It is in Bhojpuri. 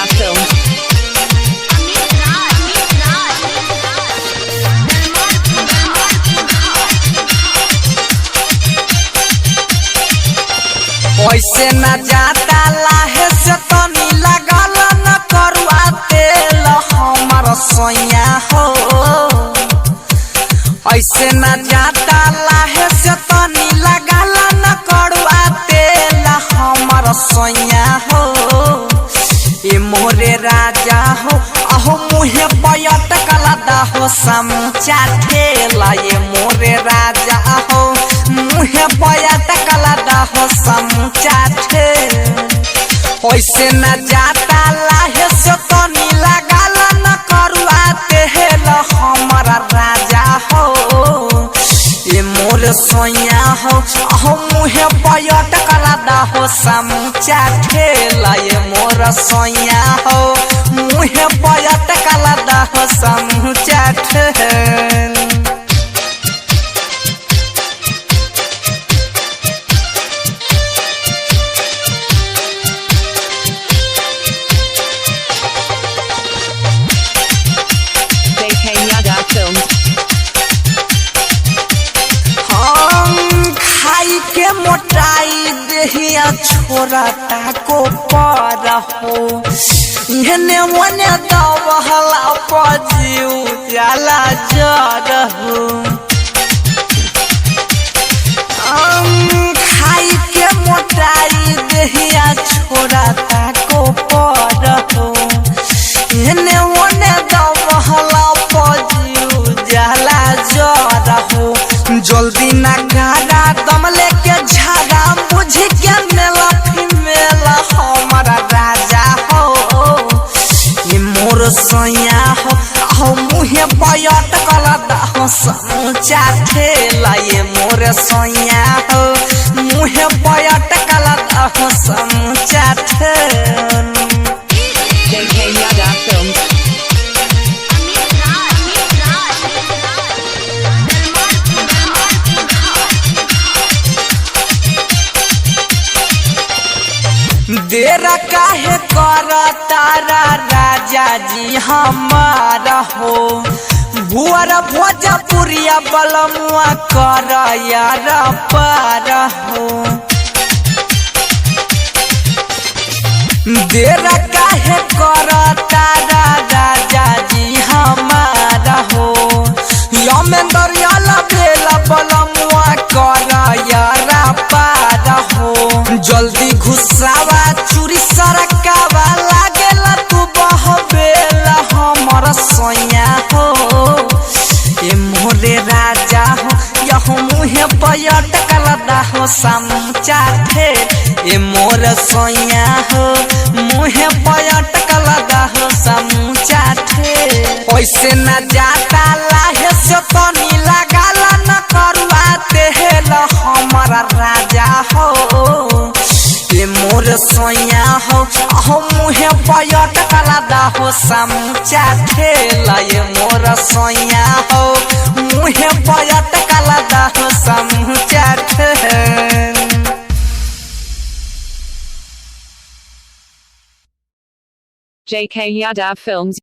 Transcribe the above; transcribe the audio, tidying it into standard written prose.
Yadav Films. ऐसे न जाता लाहे से तनी लगल न करुआ तेल हमर सोया हो। ऐसे न जाता लाहे से तनी लगल न करुआ तेल हमर सोया हो। ए मोरे राजा हो अहो मुहे पयट कलदा हो समूचा ठेला। ये मोरे राजा हो मुहे पयट कलदा हो समूचा ठेल। ऐसे न जाता लाहे से तनी लगल न करुआ तेल हमारा राजा हो। ये मोर सोया हो अहो मुहे पयट कलदा हो समूचा ठेला। ये मोर सोया हो मुहे पयट कलदा हो समूचा ठेल। JK Yadav Films. खाई के मोटाई देहिया छोरा ताको पर हो। इहने मने दवहला पजिउ जाला जर हो। खाई के मोटाई देहिया छोरा ताको पर हो। इहने मने दवहला पजिउ जाला जर हो। जल्दी ना गाड़ा दम लेके झाड़ा बुझ के मेला फिमेला हमारा राजा हो। ये मोर सोया हो अहो मुहे पयट कलदा हो समूचा ठेला। ये मोर सोया हो मुहे पयट कलदा हो समूचा ठेल। JK Yadav Films. देर काहे कर तारा राजा जी हमारा हो। भुअर भोजपुरिया बलमुआ कर यार पार हो। देर काहे कर तारा राजा जी हमारा हो। यमेंदर याला बेला बलमुआ कर यार पार हो। जल्दी घुसावा चूरी सरकावा लागेला तू बहबेला हमर सोया हो। ए मोरे राजा हो यहो मुहे पयट कलदा हो समूचा ठेल। ए मोर सोया हो मुहे पयट कलदा हो समूचा ठेल। ऐसे न जाता लाहे से तनी लगल न करुआ तेल हमारा राजा हो। ये मोर सोया हो अहो मुहे पयट कलदा हो समूचा ठेला। ये मोर सोया हो मुहे पयट कलदा हो समूचा ठेल। JK Yadav Films.